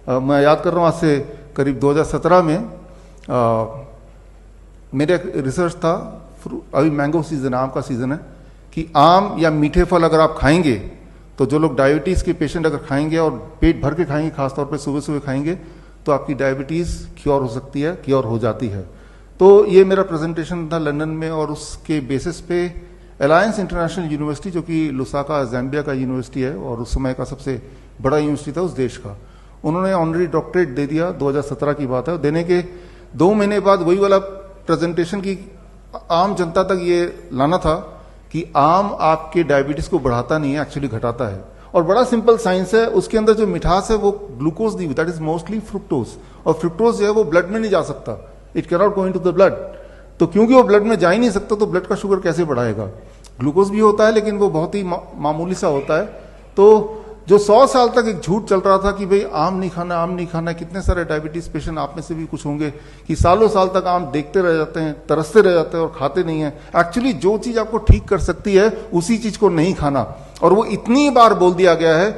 मैं याद कर रहा हूँ आज से करीब 2017 में मेरा एक रिसर्च था, अभी मैंगो सीजन है, आम का सीजन है, कि आम या मीठे फल अगर आप खाएंगे तो जो लोग डायबिटीज़ के पेशेंट अगर खाएंगे और पेट भर के खाएंगे, खासतौर पे सुबह सुबह खाएंगे, तो आपकी डायबिटीज़ क्योर हो सकती है, क्योर हो जाती है। तो ये मेरा प्रेजेंटेशन था लंदन में, और उसके बेसिस पे अलायंस इंटरनेशनल यूनिवर्सिटी, जो कि लुसाका ज़ैम्बिया का यूनिवर्सिटी है और उस समय का सबसे बड़ा यूनिवर्सिटी था उस देश का, उन्होंने ऑनरी डॉक्टरेट दे दिया। 2017 की बात है। देने के 2 महीने बाद वही वाला प्रेजेंटेशन की आम जनता तक ये लाना था कि आम आपके डायबिटीज को बढ़ाता नहीं है, एक्चुअली घटाता है। और बड़ा सिंपल साइंस है, उसके अंदर जो मिठास है वो glucose the, that is mostly fructose, और फ्रुक्टोज जो है वो ब्लड में नहीं जा सकता, it can not go into the blood. तो क्योंकि वो ब्लड में जा ही नहीं सकता तो ब्लड का शुगर कैसे बढ़ाएगा। ग्लूकोज भी होता है लेकिन वो बहुत ही मामूली सा होता है। तो जो 100 साल तक एक झूठ चल रहा था कि भाई आम नहीं खाना, आम नहीं खाना, कितने सारे डायबिटीज पेशेंट आप में से भी कुछ होंगे कि सालों साल तक आम देखते रह जाते हैं, तरसते रह जाते हैं और खाते नहीं है। एक्चुअली जो चीज आपको ठीक कर सकती है उसी चीज को नहीं खाना, और वो इतनी बार बोल दिया गया है।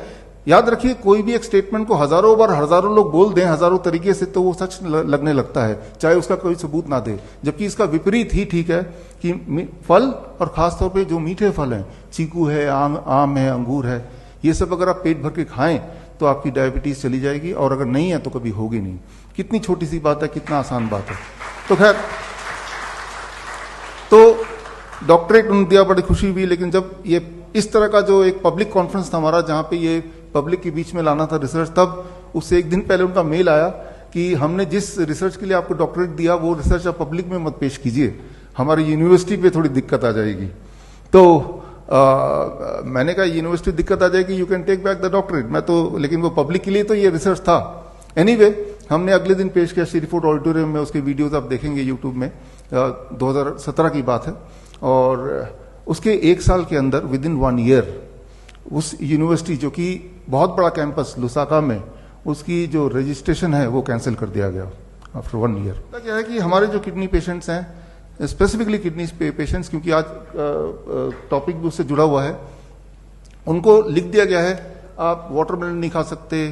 याद रखिए, कोई भी एक स्टेटमेंट को हजारों बार हजारों लोग बोल दें हजारों तरीके से, तो वो सच लगने लगता है, चाहे उसका कोई सबूत ना दे। जबकि इसका विपरीत ही ठीक है कि फल, और खासतौर पर जो मीठे फल हैं, चीकू है, आम है, अंगूर है, ये सब अगर आप पेट भर के खाएं तो आपकी डायबिटीज चली जाएगी, और अगर नहीं है तो कभी होगी नहीं। कितनी छोटी सी बात है, कितना आसान बात है। तो खैर, तो डॉक्टरेट उन्होंने दिया, बड़ी खुशी हुई। लेकिन जब ये इस तरह का जो एक पब्लिक कॉन्फ्रेंस था हमारा, जहां पे ये पब्लिक के बीच में लाना था रिसर्च, तब उससे एक दिन पहले उनका मेल आया कि हमने जिस रिसर्च के लिए आपको डॉक्टरेट दिया वो रिसर्च आप पब्लिक में मत पेश कीजिए, हमारी यूनिवर्सिटी पे थोड़ी दिक्कत आ जाएगी। तो मैंने कहा यूनिवर्सिटी दिक्कत आ जाएगी, you can take back the doctorate. मैं तो, लेकिन वो पब्लिक के लिए तो ये रिसर्च था। एनीवे, हमने अगले दिन पेश किया श्रीफोर्ड ऑडिटोरियम में, उसके वीडियोस आप देखेंगे यूट्यूब में, 2017 की बात है। और उसके 1 साल के अंदर, विद इन 1 ईयर, उस यूनिवर्सिटी जो कि बहुत बड़ा कैंपस लुसाका में, उसकी जो रजिस्ट्रेशन है वो कैंसिल कर दिया गया आफ्टर 1 ईयर। क्या है कि हमारे जो किडनी पेशेंट्स हैं, स्पेसिफिकली किडनी पेशेंट्स, क्योंकि आज टॉपिक भी उससे जुड़ा हुआ है, उनको लिख दिया गया है आप वाटरमेलन नहीं खा सकते,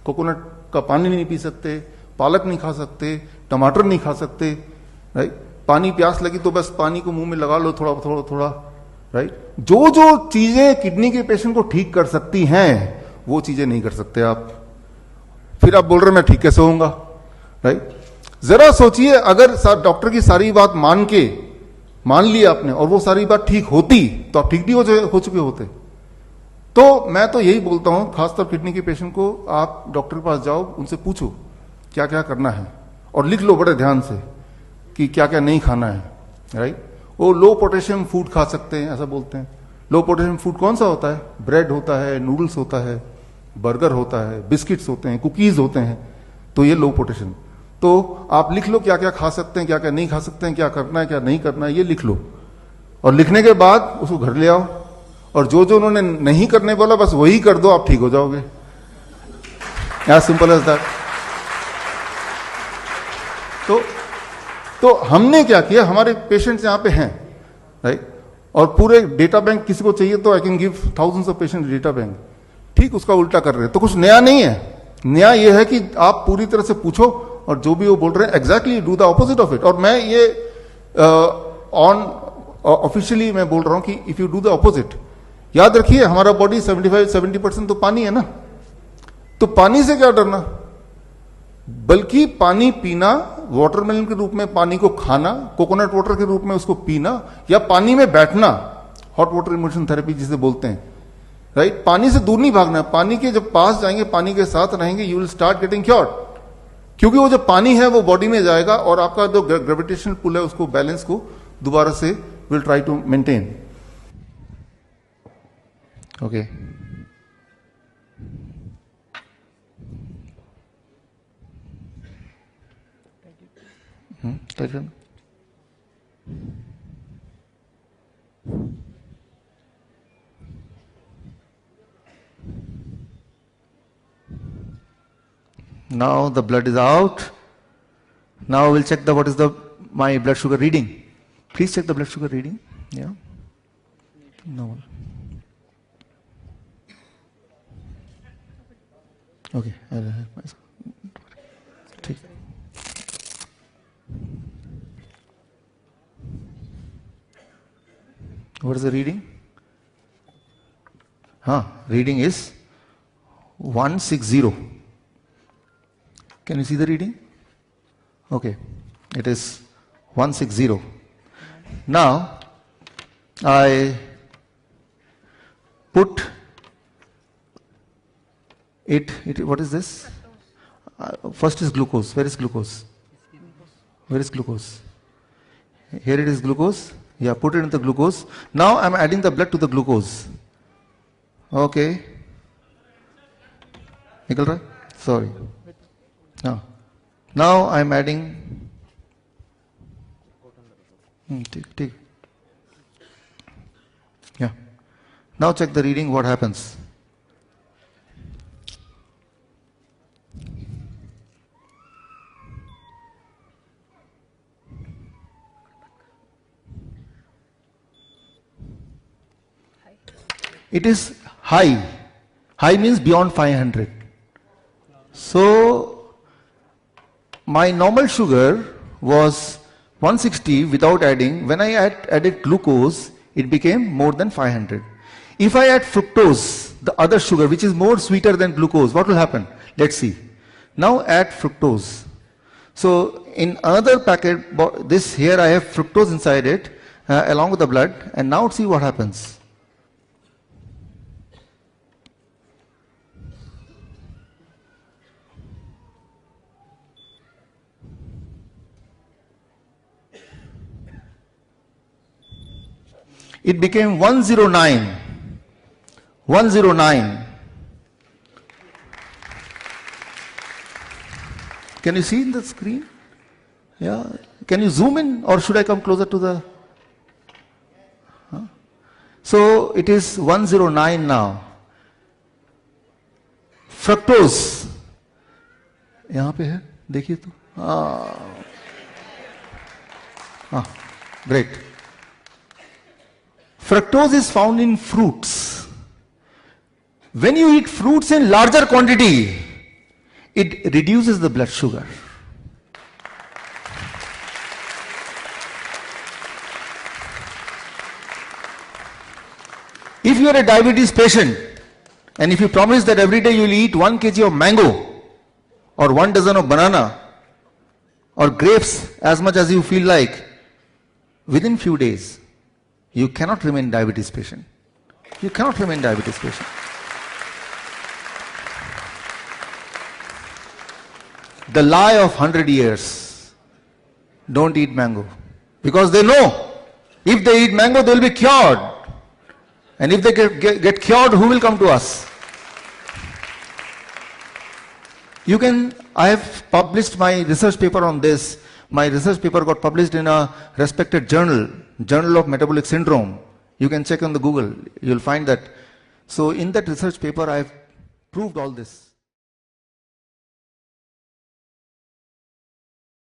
कोकोनट का पानी नहीं पी सकते, पालक नहीं खा सकते, टमाटर नहीं खा सकते, राइट। पानी प्यास लगी तो बस पानी को मुंह में लगा लो थोड़ा थोड़ा थोड़ा, राइट। जो जो चीजें किडनी के पेशेंट को ठीक कर सकती हैं वो चीजें नहीं कर सकते आप। फिर आप बोल रहे मैं ठीक कैसे होऊंगा, राइट। जरा सोचिए, अगर डॉक्टर की सारी बात मान ली आपने और वो सारी बात ठीक होती तो आप ठीक नहीं हो चुके होते। तो मैं तो यही बोलता हूं, खासतौर किडनी के पेशेंट को, आप डॉक्टर के पास जाओ, उनसे पूछो क्या क्या करना है, और लिख लो बड़े ध्यान से कि क्या क्या नहीं खाना है, राइट। वो लो पोटेशियम फूड खा सकते हैं, ऐसा बोलते हैं। लो पोटेशियम फूड कौन सा होता है? ब्रेड होता है, नूडल्स होता है, बर्गर होता है, बिस्किट्स होते हैं, कुकीज होते हैं, तो ये लो पोटेशियम। तो आप लिख लो क्या क्या खा सकते हैं, क्या क्या नहीं खा सकते हैं, क्या करना है क्या नहीं करना है, ये लिख लो। और लिखने के बाद उसको घर ले आओ, और जो जो उन्होंने नहीं करने बोला बस वही कर दो, आप ठीक हो जाओगे। As simple as that. तो हमने क्या किया, हमारे पेशेंट्स यहां पे हैं, राइट, और पूरे डेटा बैंक किसी को चाहिए तो I can give thousands of patient data bank. ठीक उसका उल्टा कर रहे हैं, तो कुछ नया नहीं है। नया यह है कि आप पूरी तरह से पूछो, और जो भी वो बोल रहे हैं exactly do the opposite of it. और मैं ये ऑफिशियली मैं बोल रहा हूं कि if you do the opposite, याद रखिए हमारा बॉडी 75-70% तो पानी है ना, तो पानी से क्या डरना, बल्कि पानी पीना, वाटरमेलन के रूप में पानी को खाना, कोकोनट वाटर के रूप में उसको पीना, या पानी में बैठना, हॉट वाटर इमर्शन थेरेपी जिसे बोलते हैं, राइट। पानी से दूर नहीं भागना, पानी के जब पास जाएंगे, पानी के साथ रहेंगे, you will start getting cured. क्योंकि वो जो पानी है वो बॉडी में जाएगा और आपका जो ग्रेविटेशनल पुल है उसको, बैलेंस को दोबारा से will try to maintain. Okay, now the blood is out. Now we'll check what is my blood sugar reading. Please check the blood sugar reading. Yeah. No. Okay, I'll help myself. ठीक. What is the reading? Reading is 160. Can you see the reading? Okay, it is 160. Now, I put it, what is this? First is glucose. Where is glucose? Where is glucose? Here it is glucose. Yeah, put it in the glucose. Now I am adding the blood to the glucose. Okay. Nikal Rai? Sorry. Now I am adding. Take. Yeah. Now check the reading, what happens. It is high. High means beyond 500. So, my normal sugar was 160 without adding. When I added glucose, it became more than 500. If I add fructose, the other sugar, which is more sweeter than glucose, what will happen? Let's see. Now add fructose. So, in another packet, this here I have fructose inside it, along with the blood, and now see what happens. It became 109. 109. Can you see in the screen? Yeah. Can you zoom in, or should I come closer to the? So it is 109 now. Fructose. यहाँ पे है, देखिए तो. Great. Fructose is found in fruits. When you eat fruits in larger quantity, it reduces the blood sugar. If you are a diabetes patient, and if you promise that every day you will eat 1 kg of mango, or 1 dozen of banana, or grapes as much as you feel like, within few days, you cannot remain diabetes patient. You cannot remain diabetes patient. The lie of 100 years. Don't eat mango. Because they know, if they eat mango, they will be cured. And if they get cured, who will come to us? I have published my research paper on this. My research paper got published in a respected journal, Journal of Metabolic Syndrome. You can check on the Google, you'll find that. So in that research paper, I have proved all this.